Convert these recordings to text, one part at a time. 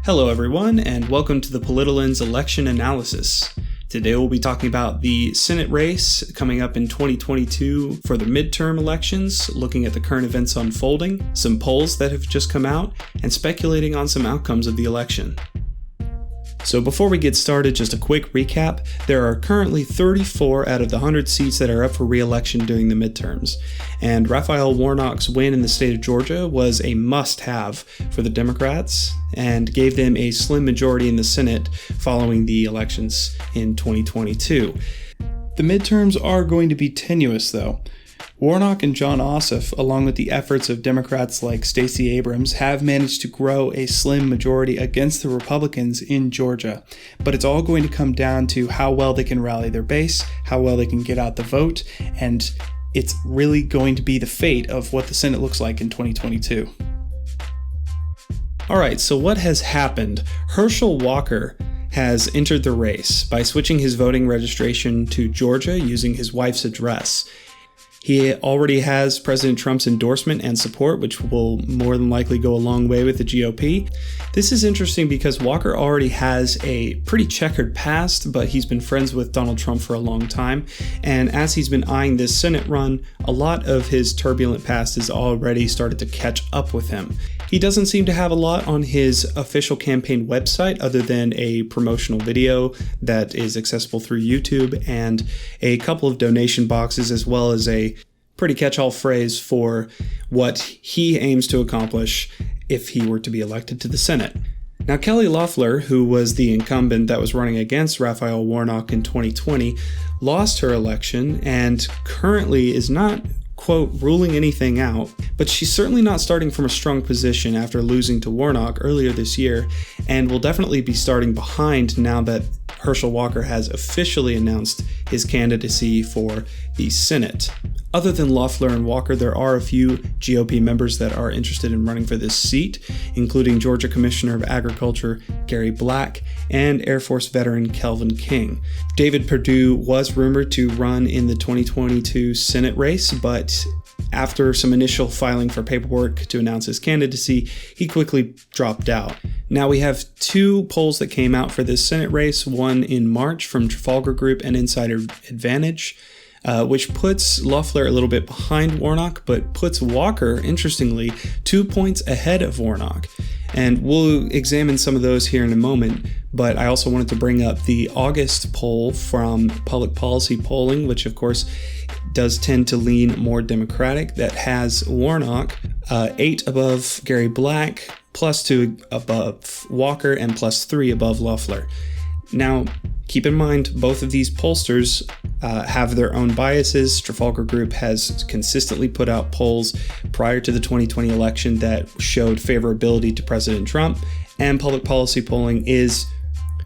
Hello everyone, and welcome to the PoliticaLens election analysis. Today we'll be talking about the Senate race coming up in 2022 for the midterm elections, looking at the current events unfolding, some polls that have just come out, and speculating on some outcomes of the election. So before we get started, just a quick recap. There are currently 34 out of the 100 seats that are up for re-election during the midterms, and Raphael Warnock's win in the state of Georgia was a must-have for the Democrats and gave them a slim majority in the Senate following the elections in 2022. The midterms are going to be tenuous, though. Warnock and Jon Ossoff, along with the efforts of Democrats like Stacey Abrams, have managed to grow a slim majority against the Republicans in Georgia. But it's all going to come down to how well they can rally their base, how well they can get out the vote, and it's really going to be the fate of what the Senate looks like in 2022. Alright, so what has happened? Herschel Walker has entered the race by switching his voting registration to Georgia using his wife's address. He already has President Trump's endorsement and support, which will more than likely go a long way with the GOP. This is interesting because Walker already has a pretty checkered past, but he's been friends with Donald Trump for a long time. And as he's been eyeing this Senate run, a lot of his turbulent past has already started to catch up with him. He doesn't seem to have a lot on his official campaign website other than a promotional video that is accessible through YouTube and a couple of donation boxes, as well as a pretty catch-all phrase for what he aims to accomplish if he were to be elected to the Senate. Now, Kelly Loeffler, who was the incumbent that was running against Raphael Warnock in 2020, lost her election and currently is not, quote, ruling anything out, but she's certainly not starting from a strong position after losing to Warnock earlier this year, and will definitely be starting behind now that Herschel Walker has officially announced his candidacy for the Senate. Other than Loeffler and Walker, there are a few GOP members that are interested in running for this seat, including Georgia Commissioner of Agriculture Gary Black and Air Force veteran Kelvin King. David Perdue was rumored to run in the 2022 Senate race, but after some initial filing for paperwork to announce his candidacy, he quickly dropped out. Now we have two polls that came out for this Senate race, one in March from Trafalgar Group and Insider Advantage, which puts Loeffler a little bit behind Warnock, but puts Walker, interestingly, 2 points ahead of Warnock. And we'll examine some of those here in a moment, but I also wanted to bring up the August poll from Public Policy Polling, which of course does tend to lean more Democratic, that has Warnock 8 above Gary Black, +2 above Walker, and +3 above Loeffler. Now, keep in mind, both of these pollsters have their own biases. Trafalgar Group has consistently put out polls prior to the 2020 election that showed favorability to President Trump, and Public Policy Polling is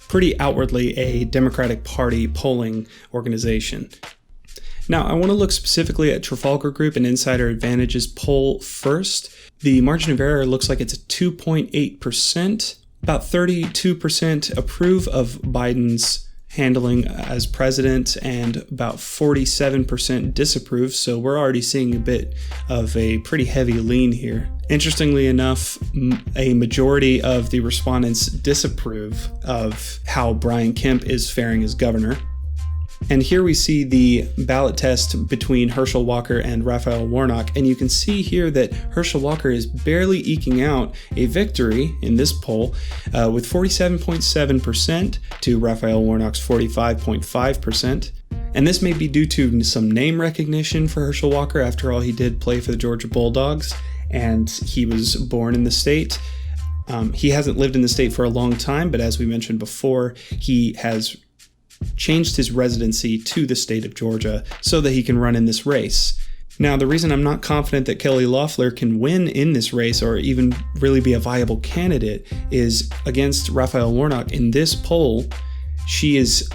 pretty outwardly a Democratic Party polling organization. Now, I want to look specifically at Trafalgar Group and Insider Advantage's poll first. The margin of error looks like it's at 2.8%. About 32% approve of Biden's handling as president, and about 47% disapprove, so we're already seeing a bit of a pretty heavy lean here. Interestingly enough, a majority of the respondents disapprove of how Brian Kemp is faring as governor. And here we see the ballot test between Herschel Walker and Raphael Warnock, and you can see here that Herschel Walker is barely eking out a victory in this poll with 47.7% to Raphael Warnock's 45.5%. And this may be due to some name recognition for Herschel Walker. After all, he did play for the Georgia Bulldogs, and he was born in the state. He hasn't lived in the state for a long time, but as we mentioned before, he has changed his residency to the state of Georgia so that he can run in this race. Now, the reason I'm not confident that Kelly Loeffler can win in this race or even really be a viable candidate is against Raphael Warnock. In this poll, she is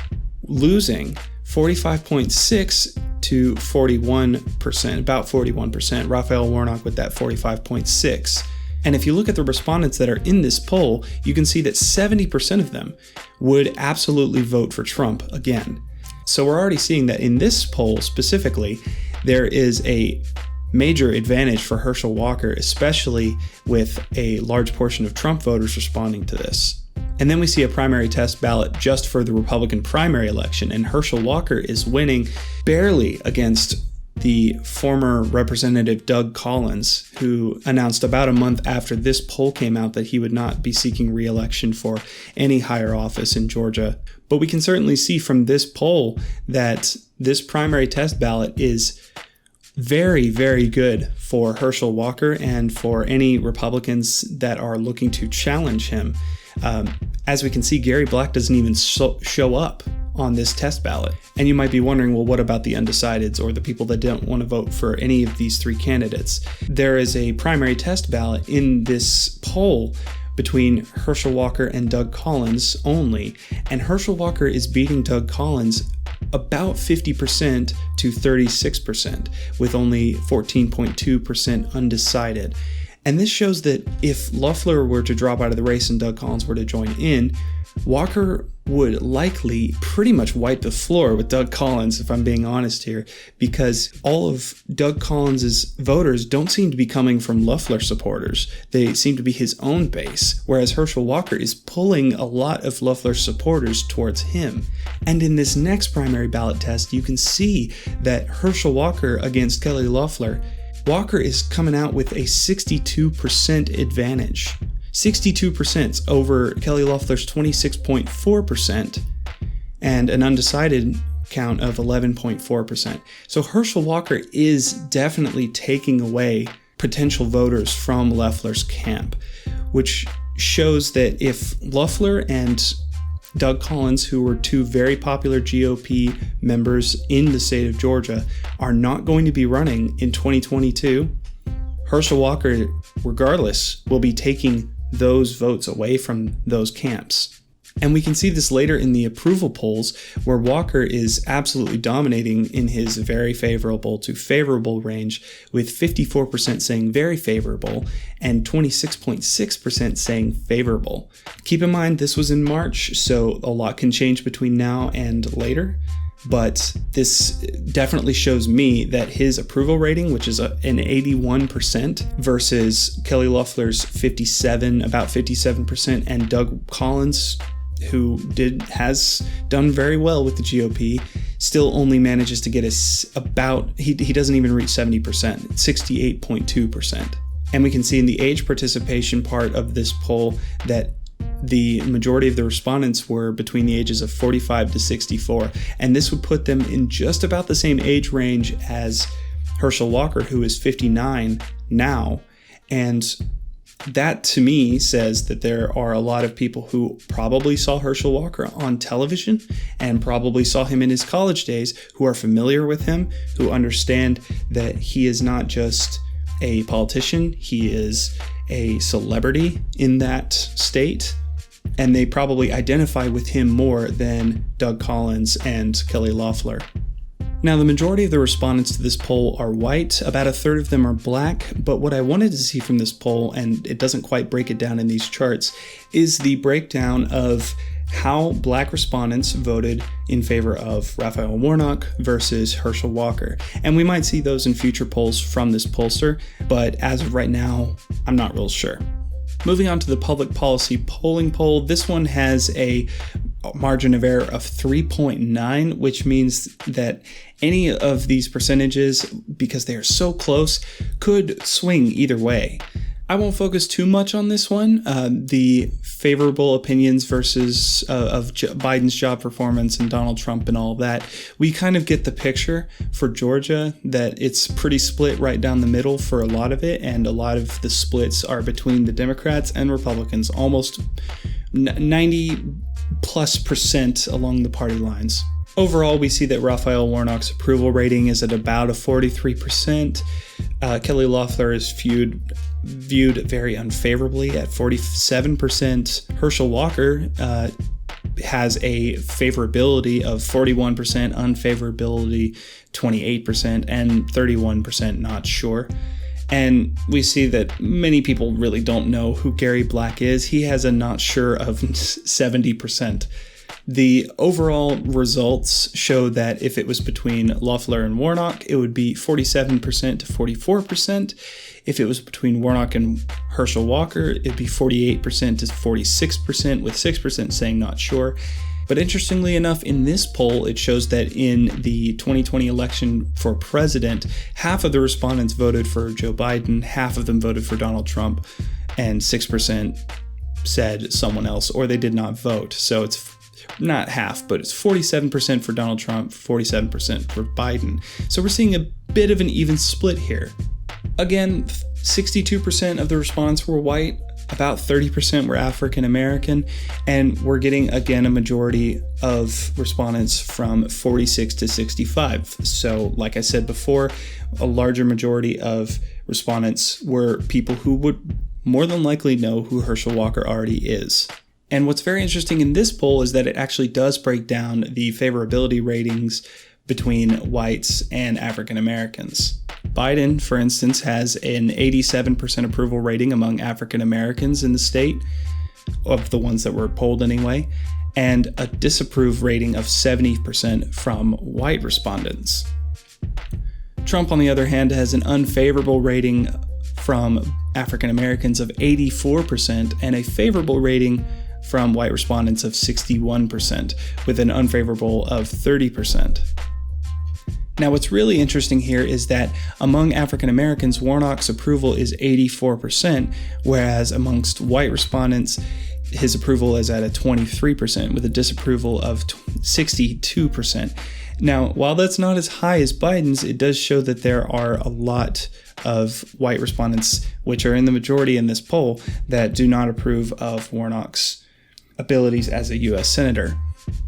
losing 45.6 to 41%, about 41%. Raphael Warnock with that 45.6. And if you look at the respondents that are in this poll, you can see that 70% of them would absolutely vote for Trump again. So we're already seeing that in this poll specifically, there is a major advantage for Herschel Walker, especially with a large portion of Trump voters responding to this. And then we see a primary test ballot just for the Republican primary election, and Herschel Walker is winning barely against the former Representative Doug Collins, who announced about a month after this poll came out that he would not be seeking re-election for any higher office in Georgia. But we can certainly see from this poll that this primary test ballot is very, very good for Herschel Walker and for any Republicans that are looking to challenge him. As we can see, Gary Black doesn't even show up on this test ballot. And you might be wondering, well, what about the undecideds or the people that don't want to vote for any of these three candidates? There is a primary test ballot in this poll between Herschel Walker and Doug Collins only, and Herschel Walker is beating Doug Collins about 50% to 36%, with only 14.2% undecided. And this shows that if Loeffler were to drop out of the race and Doug Collins were to join in, Walker would likely pretty much wipe the floor with Doug Collins, if I'm being honest here, because all of Doug Collins's voters don't seem to be coming from Loeffler supporters. They seem to be his own base, whereas Herschel Walker is pulling a lot of Loeffler supporters towards him. And in this next primary ballot test, you can see that Herschel Walker against Kelly Loeffler, Walker is coming out with a 62% advantage. 62% over Kelly Loeffler's 26.4% and an undecided count of 11.4%. So Herschel Walker is definitely taking away potential voters from Loeffler's camp, which shows that if Loeffler and Doug Collins, who were two very popular GOP members in the state of Georgia, are not going to be running in 2022, Herschel Walker, regardless, will be taking those votes away from those camps. And we can see this later in the approval polls, where Walker is absolutely dominating in his very favorable to favorable range, with 54% saying very favorable and 26.6% saying favorable. Keep in mind, this was in March, so a lot can change between now and later. But this definitely shows me that his approval rating, which is an 81% versus Kelly Loeffler's about 57%, and Doug Collins, who has done very well with the GOP, still only manages to get he doesn't even reach 70%, 68.2%. And we can see in the age participation part of this poll that the majority of the respondents were between the ages of 45 to 64, and this would put them in just about the same age range as Herschel Walker, who is 59 now. And that to me says that there are a lot of people who probably saw Herschel Walker on television and probably saw him in his college days, who are familiar with him, who understand that he is not just a politician, he is a celebrity in that state, and they probably identify with him more than Doug Collins and Kelly Loeffler. Now, the majority of the respondents to this poll are white, about a third of them are black, but what I wanted to see from this poll, and it doesn't quite break it down in these charts, is the breakdown of how black respondents voted in favor of Raphael Warnock versus Herschel Walker. And we might see those in future polls from this pollster, but as of right now, I'm not real sure. Moving on to the public policy polling poll, this one has a margin of error of 3.9, which means that any of these percentages, because they are so close, could swing either way. I won't focus too much on this one, the favorable opinions versus of Biden's job performance and Donald Trump and all that. We kind of get the picture for Georgia that it's pretty split right down the middle for a lot of it, and a lot of the splits are between the Democrats and Republicans, almost 90+% along the party lines. Overall, we see that Raphael Warnock's approval rating is at about a 43%. Kelly Loeffler is viewed very unfavorably at 47%. Herschel Walker has a favorability of 41%, unfavorability 28%, and 31% not sure. And we see that many people really don't know who Gary Black is. He has a not sure of 70%. The overall results show that if it was between Loeffler and Warnock, it would be 47% to 44%. If it was between Warnock and Herschel Walker, it'd be 48% to 46%, with 6% saying not sure. But interestingly enough, in this poll, it shows that in the 2020 election for president, half of the respondents voted for Joe Biden, half of them voted for Donald Trump, and 6% said someone else, or they did not vote. So it's not half, but it's 47% for Donald Trump, 47% for Biden. So we're seeing a bit of an even split here. Again, 62% of the response were white, about 30% were African American, and we're getting, again, a majority of respondents from 46 to 65. So, like I said before, a larger majority of respondents were people who would more than likely know who Herschel Walker already is. And what's very interesting in this poll is that it actually does break down the favorability ratings between whites and African Americans. Biden, for instance, has an 87% approval rating among African Americans in the state, of the ones that were polled anyway, and a disapprove rating of 70% from white respondents. Trump, on the other hand, has an unfavorable rating from African Americans of 84% and a favorable rating from white respondents of 61%, with an unfavorable of 30%. Now, what's really interesting here is that among African Americans, Warnock's approval is 84%, whereas amongst white respondents, his approval is at a 23%, with a disapproval of 62%. Now, while that's not as high as Biden's, it does show that there are a lot of white respondents, which are in the majority in this poll, that do not approve of Warnock's abilities as a U.S. Senator.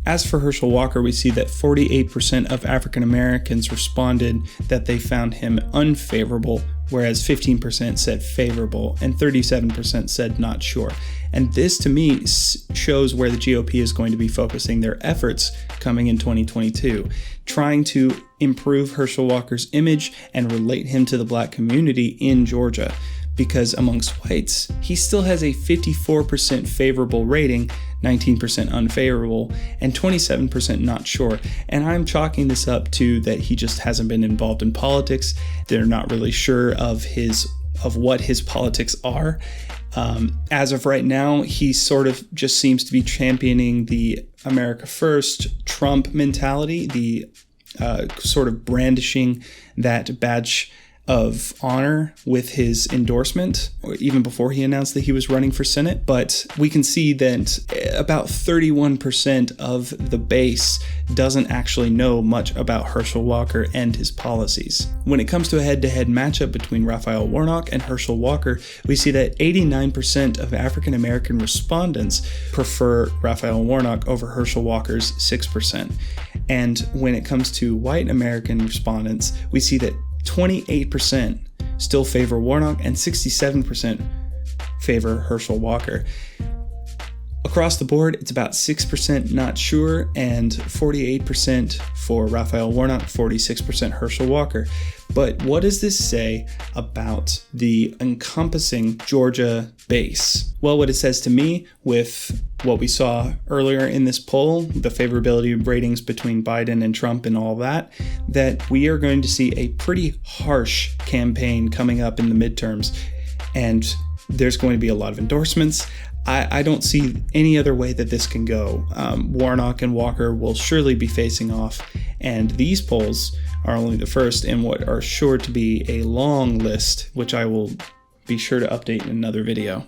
As for Herschel Walker, we see that 48% of African Americans responded that they found him unfavorable, whereas 15% said favorable and 37% said not sure. And this, to me, shows where the GOP is going to be focusing their efforts coming in 2022, trying to improve Herschel Walker's image and relate him to the Black community in Georgia. Because amongst whites, he still has a 54% favorable rating, 19% unfavorable, and 27% not sure. And I'm chalking this up to that he just hasn't been involved in politics. They're not really sure of what his politics are. As of right now, he sort of just seems to be championing the America First Trump mentality, the sort of brandishing that badge of honor with his endorsement, or even before he announced that he was running for Senate. But we can see that about 31% of the base doesn't actually know much about Herschel Walker and his policies. When it comes to a head-to-head matchup between Raphael Warnock and Herschel Walker, we see that 89% of African American respondents prefer Raphael Warnock over Herschel Walker's 6%. And when it comes to white American respondents, we see that 28% still favor Warnock and 67% favor Herschel Walker. Across the board, it's about 6% not sure and 48% for Raphael Warnock, 46% Herschel Walker. But what does this say about the encompassing Georgia base? Well, what it says to me, with what we saw earlier in this poll, the favorability ratings between Biden and Trump and all that we are going to see a pretty harsh campaign coming up in the midterms. And there's going to be a lot of endorsements. I don't see any other way that this can go. Warnock and Walker will surely be facing off, and these polls are only the first in what are sure to be a long list, which I will be sure to update in another video.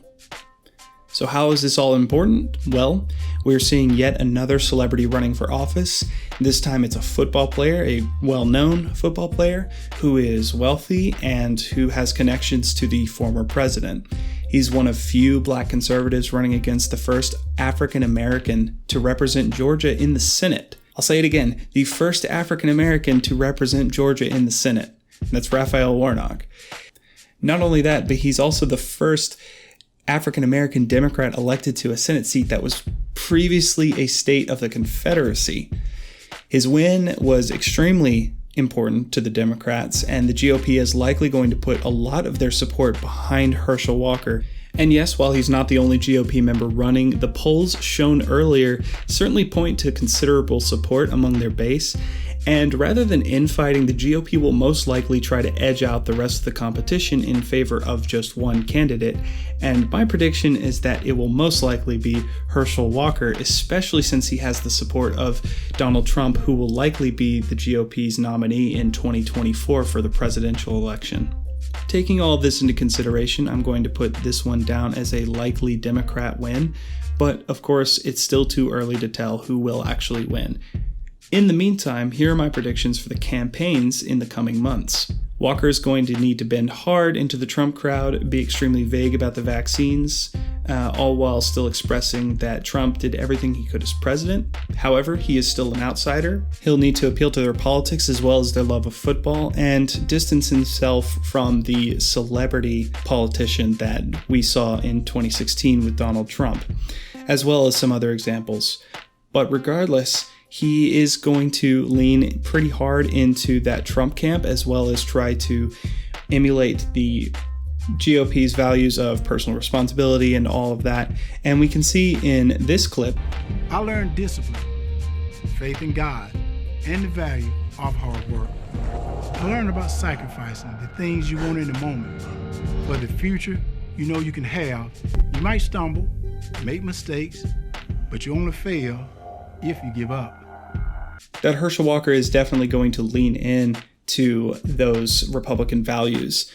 So how is this all important? Well, we're seeing yet another celebrity running for office. This time it's a football player, a well-known football player who is wealthy and who has connections to the former president. He's one of few Black conservatives running against the first African American to represent Georgia in the Senate. I'll say it again, the first African American to represent Georgia in the Senate. That's Raphael Warnock. Not only that, but he's also the first African American Democrat elected to a Senate seat that was previously a state of the Confederacy. His win was extremely important to the Democrats, and the GOP is likely going to put a lot of their support behind Herschel Walker And yes, while he's not the only GOP member running, the polls shown earlier certainly point to considerable support among their base. And rather than infighting, the GOP will most likely try to edge out the rest of the competition in favor of just one candidate. And my prediction is that it will most likely be Herschel Walker, especially since he has the support of Donald Trump, who will likely be the GOP's nominee in 2024 for the presidential election. Taking all of this into consideration, I'm going to put this one down as a likely Democrat win, but of course, it's still too early to tell who will actually win. In the meantime, here are my predictions for the campaigns in the coming months. Walker is going to need to bend hard into the Trump crowd, be extremely vague about the vaccines, all while still expressing that Trump did everything he could as president. However, he is still an outsider. He'll need to appeal to their politics as well as their love of football and distance himself from the celebrity politician that we saw in 2016 with Donald Trump, as well as some other examples. But regardless, he is going to lean pretty hard into that Trump camp as well as try to emulate the GOP's values of personal responsibility and all of that. And we can see in this clip, I learned discipline, faith in God, and the value of hard work. I learned about sacrificing the things you want in the moment for the future you know you can have. You might stumble, make mistakes, but you only fail if you give up. That Herschel Walker is definitely going to lean in to those Republican values.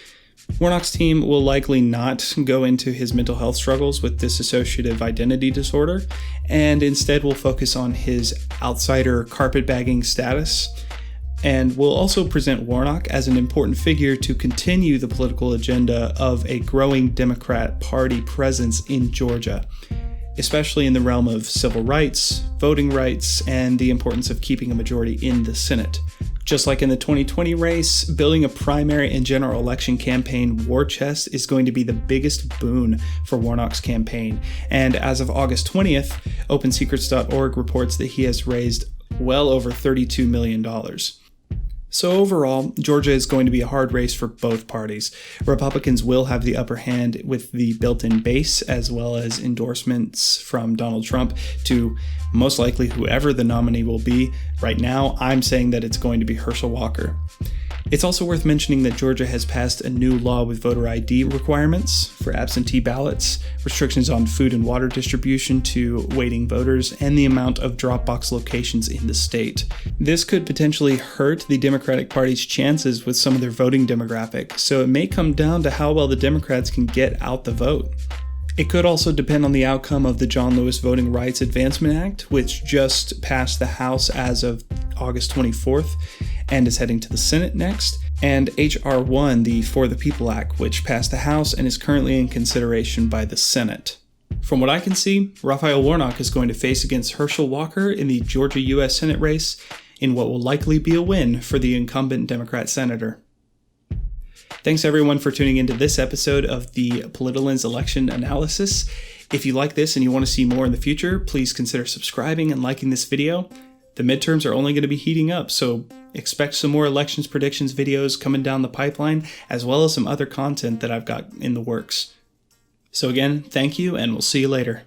Warnock's team will likely not go into his mental health struggles with dissociative identity disorder, and instead will focus on his outsider carpetbagging status, and will also present Warnock as an important figure to continue the political agenda of a growing Democrat Party presence in Georgia, especially in the realm of civil rights, voting rights, and the importance of keeping a majority in the Senate. Just like in the 2020 race, building a primary and general election campaign war chest is going to be the biggest boon for Warnock's campaign. And as of August 20th, OpenSecrets.org reports that he has raised well over $32 million. So overall, Georgia is going to be a hard race for both parties. Republicans will have the upper hand with the built-in base as well as endorsements from Donald Trump to most likely whoever the nominee will be. Right now, I'm saying that it's going to be Herschel Walker. It's also worth mentioning that Georgia has passed a new law with voter ID requirements for absentee ballots, restrictions on food and water distribution to waiting voters, and the amount of drop box locations in the state. This could potentially hurt the Democratic Party's chances with some of their voting demographic, so it may come down to how well the Democrats can get out the vote. It could also depend on the outcome of the John Lewis Voting Rights Advancement Act, which just passed the House as of August 24th and is heading to the Senate next, and H.R. 1, the For the People Act, which passed the House and is currently in consideration by the Senate. From what I can see, Raphael Warnock is going to face against Herschel Walker in the Georgia U.S. Senate race in what will likely be a win for the incumbent Democrat senator. Thanks everyone for tuning into this episode of the PoliticaLens election analysis. If you like this and you want to see more in the future, please consider subscribing and liking this video. The midterms are only going to be heating up, so expect some more elections predictions videos coming down the pipeline, as well as some other content that I've got in the works. So again, thank you, and we'll see you later.